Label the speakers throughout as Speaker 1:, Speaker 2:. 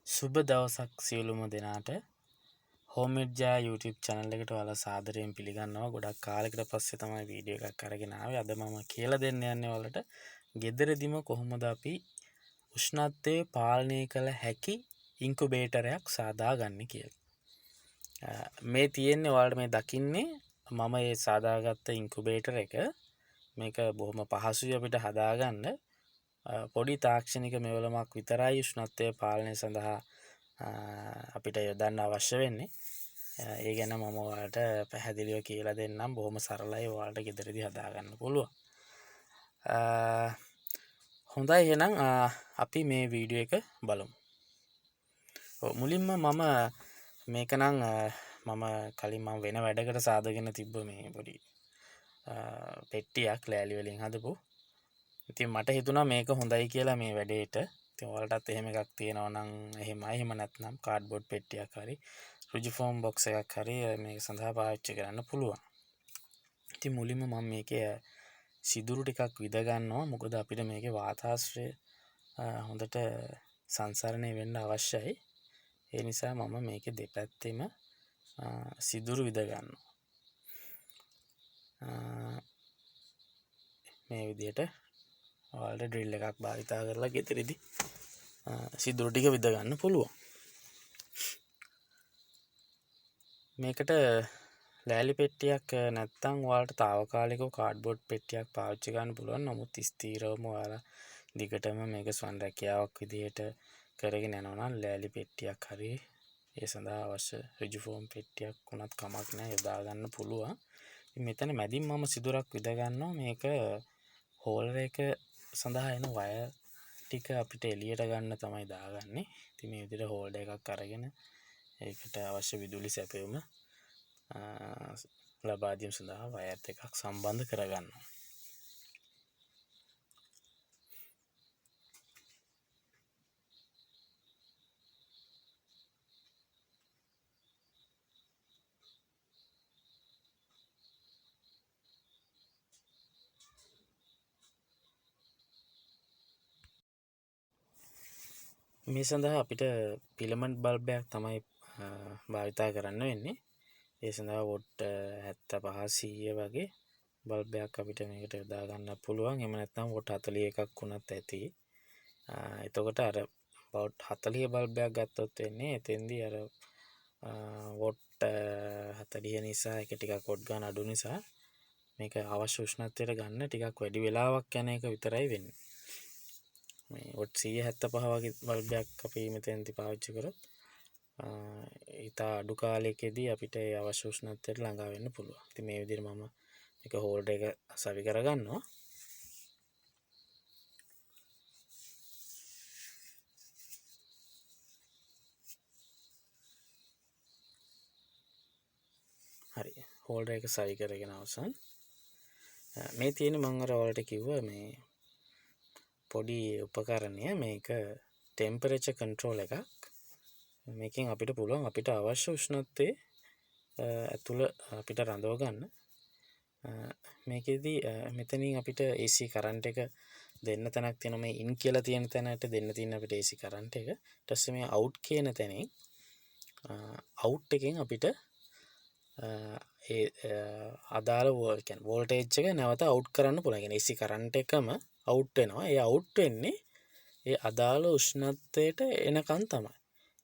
Speaker 1: සුබ දවසක් සියලුම දෙනාට හෝම්මේඩ් ජා YouTube channel එකට ඔයාලා සාදරයෙන් පිළිගන්නවා. ගොඩක් කාලයකට පස්සේ තමයි වීඩියෝ එකක් අරගෙන ආවේ. අද මම කියලා දෙන්න යන්නේ ඔයාලට ගෙදරදීම කොහොමද අපි උෂ්ණත්වය පාලනය කළ හැකි ඉන්කුබේටරයක් සාදාගන්නේ කියලා. මේ තියෙන්නේ ඔයාලට මේ දකින්නේ මම මේ සාදාගත්ත ඉන්කුබේටර් එක. මේක බොහොම පහසුයි අපිට හදාගන්න. පොඩි තාක්ෂණික මෙවලමක් විතරයි උෂ්ණත්වය පාලනය සඳහා අපිට යොදන්න අවශ්‍ය වෙන්නේ. ඒ ගැන මම ඔයාලට පැහැදිලිව කියලා දෙන්නම්. බොහොම සරලයි, ඔයාලට ගෙදරදී හදාගන්න පුළුවන්. හොඳයි, එහෙනම් අපි මේ වීඩියෝ එක බලමු. මුලින්ම මම මේක නම් මම කලින් මම වෙන වැඩකට සාදගෙන තිබ්බ මේ පොඩි පෙට්ටියක් ලෑලි වලින් හදපු. ඉතින් මට හිතුණා මේක හොඳයි කියලා මේ වැඩේට. ඉතින් ඔයාලටත් එහෙම එකක් තියෙනවා නම් එහෙමයි, එහෙම නැත්නම් කාඩ්බෝඩ් පෙට්ටියක් හරි රුජි ෆෝම් බොක්ස් එකක් හරි මේක සඳහා පාවිච්චි කරන්න පුළුවන්. ඉතින් මුලින්ම මම මේකේ සිදුරු ටිකක් විද ගන්නවා. මොකද අපිට මේකේ වාතාශ්‍රය හොඳට සංසරණය වෙන්න අවශ්‍යයි. ඒ නිසා මම මේකේ දෙපැත්තෙම සිදුරු විද ගන්නවා. මේ විදිහට ඔයාලට ඩ්‍රිල් එකක් භාවිතා කරලා ගෙදරදී සිදුරු ටික විද ගන්න පුළුවන්. මේකට ලෑලි පෙට්ටියක් නැත්නම් ඔයාලට తాවකාලිකව කාඩ්බෝඩ් පෙට්ටියක් පාවිච්චි කරන්න පුළුවන්. නමුත් ස්ථීරවම ඔයාලා දිගටම මේක ස්වන් රැකියාවක් විදිහට කරගෙන යනවා නම් ලෑලි පෙට්ටියක් හරි ඒ සඳහා අවශ්‍ය ඍජු ෆෝම් පෙට්ටියක් වුණත් කමක් නැහැ, යොදා ගන්න පුළුවන්. මෙතන මැදින් මම සිදුරක් විද ගන්නවා. මේක හෝල්ඩර් එක සඳහා එන වයර් ටික අපිට එළියට ගන්න තමයි දාගන්නේ. ඉතින් මේ විදිහට හෝල්ඩර් එකක් අරගෙන ඒකට අවශ්‍ය විදුලි සැපයුම ලබා දීම සඳහා වයර් එකක් සම්බන්ධ කරගන්නවා. මේ සඳහා අපිට ෆිලමන්ට් බල්බයක් තමයි භාවිතා කරන්න වෙන්නේ. ඒ සඳහා වොට් 75 100 වගේ බල්බයක් අපිට මේකට යොදා ගන්න පුළුවන්. එහෙම නැත්නම් වොට් 41ක් වුණත් ඇති. එතකොට අර වොට් 40 බල්බයක් ගත්තොත් වෙන්නේ එතෙන්දී අර වොට් 40 නිසා එක ටිකක් වොට් ගන්න අඩු නිසා මේක අවශ්‍ය උෂ්ණත්වයට ගන්න ටිකක් වැඩි වෙලාවක් යන එක විතරයි වෙන්නේ. මේ වොට් 175 වගේ බල්බයක් අපි මෙතෙන්දී පාවිච්චි කරොත් ඉතා අඩු කාලයකදී අපිට ඒ අවශ්‍ය උෂ්ණත්වයට ළඟා වෙන්න පුළුවන්. ඉතින් මේ විදිහට මම මේක හෝල්ඩර් එක සවි කරගන්නවා. හරි, හෝල්ඩර් එක සවි කරගෙන අවසන්. මේ තියෙන මම අර ඔයාලට කිව්වා මේ පොඩි උපකරණය. මේක ටෙම්පරේචර් කන්ට්‍රෝල් එකක්. මේකෙන් අපිට පුළුවන් අපිට අවශ්‍ය උෂ්ණත්වයේ ඇතුළ අපිට රඳව ගන්න. මේකෙදී මෙතනින් අපිට AC කරන්ට් එක දෙන්න තැනක් තියෙනවා. මේ ඉන් කියලා තියෙන තැනට දෙන්න තියෙන අපිට AC කරන්ට් එක. ඊට පස්සේ මේ අවුට් කියන තැනින් අවුට් එකෙන් අපිට ඒ අදාළ වෝල්ටේජ් එක නැවත අවුට් කරන්න පුළුවන්. يعني AC කරන්ට් එකම අවුට් වෙනවා. ඒ අවුට් වෙන්නේ ඒ අදාළ උෂ්ණත්වයට එනකන් තමයි.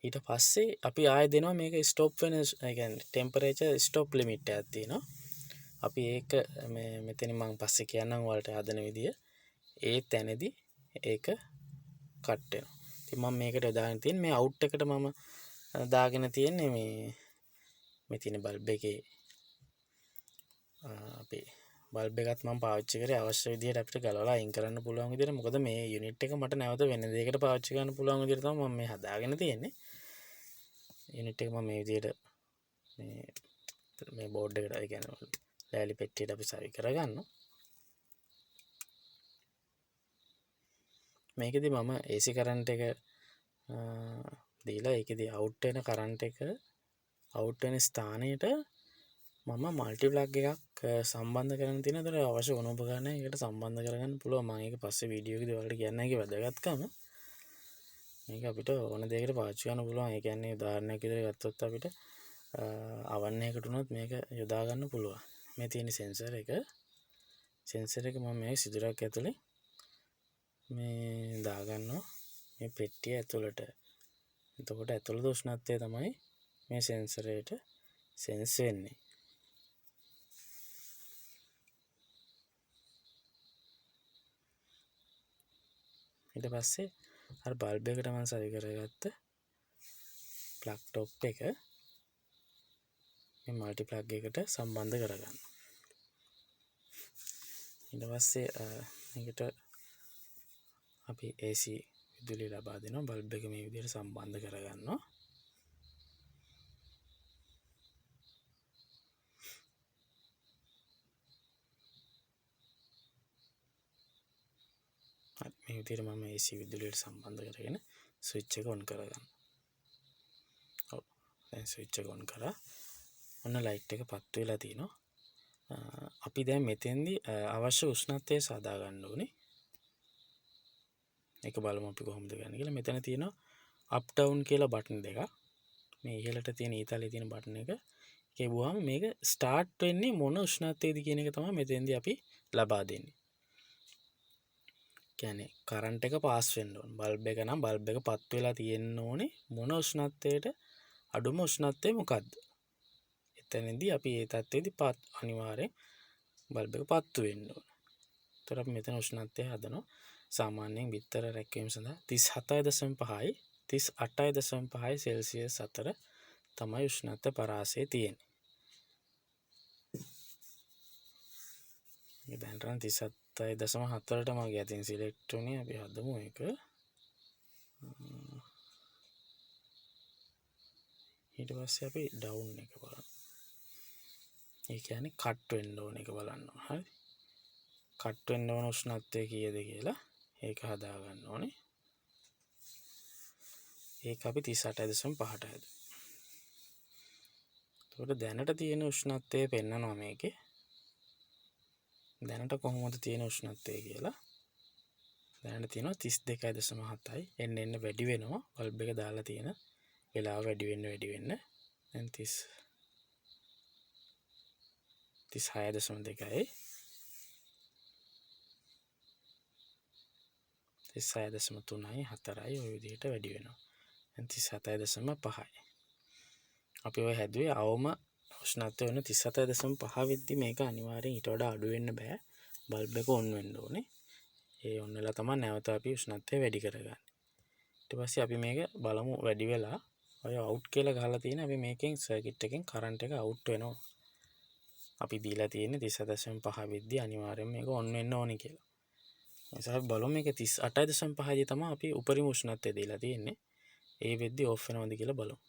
Speaker 1: ඊට පස්සේ අපි ආයෙ දෙනවා මේක ස්ටොප් වෙන, ඒ කියන්නේ ටෙම්පරේචර් ස්ටොප් ලිමිට් එකක් තියෙනවා. අපි ඒක මෙතන මම පස්සේ කියන්නම් ඔයාලට හදන විදිය. ඒ තැනදී ඒක කට් වෙනවා. ඉතින් මම මේකට දාගෙන තියෙන්නේ මේ අවුට් එකට මම දාගෙන තියෙන්නේ මේ තියෙන බල්බ් එකේ අපේ බල්බ් එකත් මම පාවිච්චි කරේ අවශ්‍ය විදිහට අපිට ගලවලා අයින් කරන්න පුළුවන් විදිහට. මොකද මේ යුනිට් එක මට නැවත වෙන දෙයකට පාවිච්චි කරන්න පුළුවන් විදිහට තමයි මම මේ හදාගෙන තියෙන්නේ. යුනිට් එක මම මේ විදිහට මේ බෝඩ් එකට, ඒ කියන්නේ ලෑලි පෙට්ටියට අපි සවි කරගන්නවා. මේකෙදි මම AC කරන්ට් එක දීලා ඒකෙදි අවුට් වෙන කරන්ට් එක අවුට් වෙන ස්ථානයට මම මල්ටි ප්ලග් එකක් සම්බන්ධ කරන්න තියෙනවා. ඒතර අවශ්‍ය වුණ උපකරණයක් ඒකට සම්බන්ධ කරගන්න පුළුවන්. මම ඒක පස්සේ වීඩියෝ එකේදී ඔයාලට කියන්න ඒකේ වැදගත්කම. මේක අපිට ඕන දෙයකට පාවිච්චි කරන්න පුළුවන්. ඒ කියන්නේ උදාහරණයක් විදිහට ගත්තොත් අපිට oven එකකට උනොත් මේක යොදා ගන්න පුළුවන්. මේ තියෙන සෙන්සර් එක. සෙන්සර් එක මම මේ සිදුරක් ඇතුලේ මේ දාගන්නවා මේ පෙට්ටිය ඇතුළට. එතකොට ඇතුළත උෂ්ණත්වය තමයි මේ සෙන්සරයට සෙන්ස් වෙන්නේ. ඊට පස්සේ අර බල්බ් එකට මම සවි කරගත්ත ප්ලග් টොප් එක මේ මල්ටි ප්ලග් එකට සම්බන්ධ කරගන්න. ඊට පස්සේ මේකට අපි AC විදුලිය ලබා දෙනවා. බල්බ් එක මේ විදිහට සම්බන්ධ කරගන්නවා. මේ විදිහට මම AC විදුලියට සම්බන්ධ කරගෙන ස්විච් එක ඔන් කරගන්නවා. ඔව්. දැන් ස්විච් එක ඔන් කරා. ඔන්න ලයිට් එක පත් වෙලා තිනවා. අපි දැන් මෙතෙන්දී අවශ්‍ය උෂ්ණත්වය සාදා ගන්න ඕනේ. ඒක බලමු අපි කොහොමද ගන්න කියලා. මෙතන තියෙනවා අප් ඩවුන් කියලා බටන් දෙකක්. මේ ඉහළට තියෙන ඊතලයේ තියෙන බටන් එක කියවුවාම මේක ස්ටාර්ට් වෙන්නේ මොන උෂ්ණත්වයේද කියන එක තමයි මෙතෙන්දී අපි ලබා දෙන්නේ. කියන්නේ කරන්ට් එක පාස් වෙන්න ඕන. බල්බ් එක නම් බල්බ් එක පත් වෙලා තියෙන්න ඕනේ මොන උෂ්ණත්වයට අඩුම උෂ්ණත්වය මොකද්ද? එතනදී අපි ඒ තත්ත්වෙදී අනිවාර්යෙන් බල්බ් එක පත්තු වෙන්න ඕන. ඒතර අපි මෙතන උෂ්ණත්වය හදනවා. සාමාන්‍යයෙන් බිත්තර රැක්වීම සඳහා 37.5යි 38.5යි සෙල්සියස් අතර තමයි උෂ්ණත්ව පරාසය තියෙන්නේ. මේ දැන් 37.4ට මගේ අතින් සිලෙක්ට් වුණේ. අපි හදමු ඒක. ඊට පස්සේ අපි ඩවුන් එක බලමු. ඒ කියන්නේ කට් වෙන්න ඕන එක බලන්න ඕන. හරි. කට් වෙන්න ඕන උෂ්ණත්වය කීයද කියලා ඒක හදා ගන්න ඕනේ. ඒක අපි 38.5ට හදුවා. එතකොට දැනට තියෙන උෂ්ණත්වය පෙන්නනවා මේකේ. දැනට කොහොමද තියෙන උෂ්ණත්වය කියලා. දැනට තියෙනවා 32.7යි. එන්න වැඩි වෙනවා. බල්බ් එක දාලා තියෙන වෙලාව වැඩි වෙන්න. දැන් 36.2යි 36.3යි 4යි ඔය විදිහට වැඩි වෙනවා. දැන් 37.5යි. අපි ඔය හැදුවේ අවම උෂ්ණත්වය වෙන 37.5 වෙද්දි මේක අනිවාර්යෙන් ඊට වඩා අඩු වෙන්න බෑ. බල්බ් එක ඔන් වෙන්න ඕනේ. ඒ ඔන් වෙලා තමයි නැවත අපි උෂ්ණත්වය වැඩි කරගන්නේ. ඊට පස්සේ අපි මේක බලමු වැඩි වෙලා ඔය අවුට් කියලා ගහලා තියෙන අපි මේකෙන් සර්කිට් එකෙන් කරන්ට් එක අවුට් වෙනවා. අපි දීලා තියෙන්නේ 37.5 වෙද්දි අනිවාර්යෙන් මේක ඔන් වෙන්න ඕනේ කියලා. ඒ නිසා අපි බලමු මේක 38.5 දී තමයි අපි උපරිම උෂ්ණත්වය දීලා තියෙන්නේ. ඒ වෙද්දි ඕෆ් වෙනවද කියලා බලමු.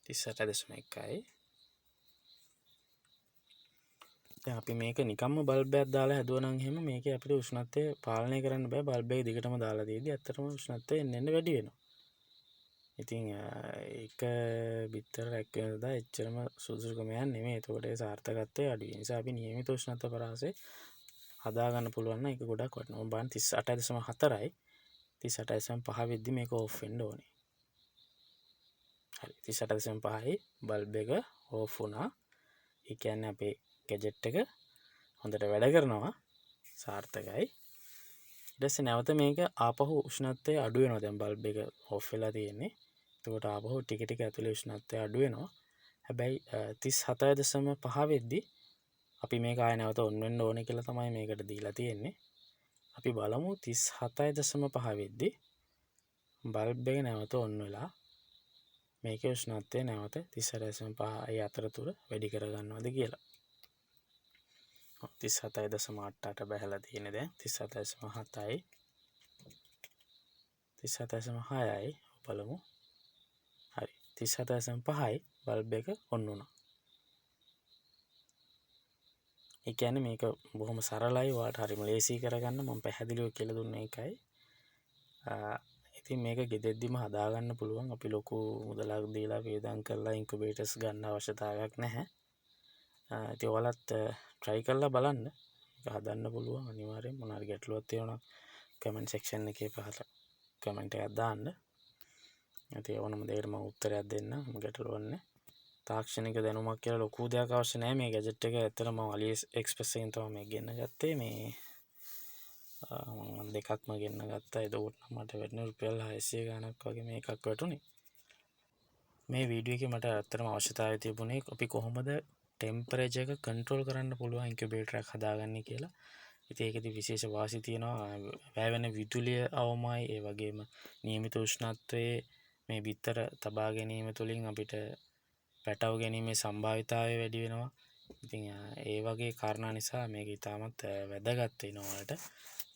Speaker 1: 38.1යි. දැන් අපි මේක නිකම්ම බල්බ් එකක් දාලා හැදුවා නම් එහෙම මේකේ අපිට උෂ්ණත්වය පාලනය කරන්න බෑ. බල්බ් එක දිගටම දාලා තියෙද්දි ඇත්තටම උෂ්ණත්වය එන්න වැඩි වෙනවා. ඉතින් ඒක බිත්තර රැක්වෙනදා එච්චරම සුදුසුකමක් නෙමෙයි. ඒතකොට ඒ සාර්ථකත්වය අඩුයි. ඒ නිසා අපි නියමිත උෂ්ණත්ව පරාසය හදා ගන්න පුළුවන් නම් ඒක ගොඩක් වටිනවා. බලන්න 38.4යි 38.5 වෙද්දි මේක ඕෆ් වෙන්න ඕනේ. හරි 38.5යි බල්බ් එක ඕෆ් වුණා. ඒ කියන්නේ අපේ ගැජට් එක හොඳට වැඩ කරනවා. සාර්ථකයි. ඊට පස්සේ නැවත මේක ආපහු උෂ්ණත්වය අඩු වෙනවා. දැන් බල්බ් එක ඕෆ් වෙලා තියෙන්නේ. එතකොට ආපහු ටික ටික ඇතුලේ උෂ්ණත්වය අඩු වෙනවා. හැබැයි 37.5 වෙද්දි අපි මේක ආය නැවත ඔන් වෙන්න ඕනේ කියලා තමයි මේකට දීලා තියෙන්නේ. අපි බලමු 37.5 වෙද්දි බල්බ් එක නැවත ඔන් වෙලා මේකේ උෂ්ණත්වය නැවත 38.5යි අතරතුර වැඩි කරගන්නවද කියලා. 37.8ට බහැලා තියෙන දැන් 37.7යි 37.6යි බලමු. හරි 37.5යි බල්බ් එක ඔන් වුණා. ඒ කියන්නේ මේක බොහොම සරලයි. ඔයාලට හරිම ලේසි කරගන්න මම පැහැදිලිව කියලා දුන්න එකයි. ඉතින් මේක ගෙදෙද්දිම හදාගන්න පුළුවන්. අපි ලොකු මුදලක් දීලා වේදම් කරලා ඉන්කියුබේටර්ස් ගන්න අවශ්‍යතාවයක් නැහැ. ඉතින් ඔයාලත් try කරලා බලන්න. ඒක හදන්න පුළුවන් අනිවාර්යෙන්. මොනවා හරි ගැටලුවක් තියෙනවා නම් comment section එකේ පහළ comment එකක් දාන්න. ඉතින් ඕනම දෙයකට මම උත්තරයක් දෙන්නම්. ගැටලුවක් නැහැ. තාක්ෂණික දැනුමක් කියලා ලොකු දෙයක් අවශ්‍ය නැහැ මේ ගැජට් එක. ඇත්තටම මම AliExpress එකෙන් තමයි මේක ගෙන්න ගත්තේ. මේ මම දෙකක්ම ගෙන්න ගත්තා. එතකොට මට වැටුනේ රුපියල් 600 ගණක් වගේ මේකක් වැටුනේ. මේ වීඩියෝ එකේ මට ඇත්තටම අවශ්‍යතාවය තිබුණේ අපි කොහොමද ටෙම්පරේචර් එක කන්ට්‍රෝල් කරන්න පුළුවන් ඉන්කියුබේටර් එකක් හදාගන්නේ කියලා. ඉතින් ඒකෙදි විශේෂ වාසි තියෙනවා. වැය වෙන විදුලිය අවමයි. ඒ වගේම නියමිත උෂ්ණත්වයේ මේ බිත්තර තබා ගැනීම තුළින් අපිට පැටව ගැනීමේ සම්භාවිතාවය වැඩි වෙනවා. ඉතින් ඒ වගේ කාරණා නිසා මේක ඉතාමත් වැදගත් වෙනවා ඔයාලට.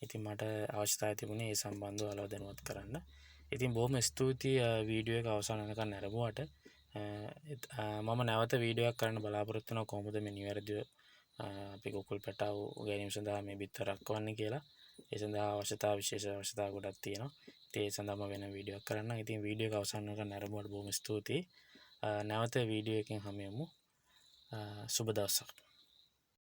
Speaker 1: ඉතින් මට අවශ්‍යතාවය තිබුණේ ඒ සම්බන්ධව ඔයාලව දැනුවත් කරන්න. ඉතින් බොහොම ස්තුතියි වීඩියෝ එක අවසන් වෙනකන් නැරඹුවට. මම නැවත වීඩියෝ එකක් කරන්න බලාපොරොත්තු වෙනවා කොහොමද මේ නිවැරදිව අපි කුකුල් පැටව ගැනීම සඳහා මේ බිත්තර රැකවන්නේ කියලා. ඒ සඳහා විශේෂ අවශ්‍යතා ගොඩක් තියෙනවා. ඉතින් ඒ සඳහාම වෙන වීඩියෝ එකක් කරන්න. ඉතින් වීඩියෝ එක අවසන් වෙනකන් නැරඹුවට බොහොම ස්තුතියි. නැවත වීඩියෝ එකෙන් හමු වෙමු. සුබ දවසක්.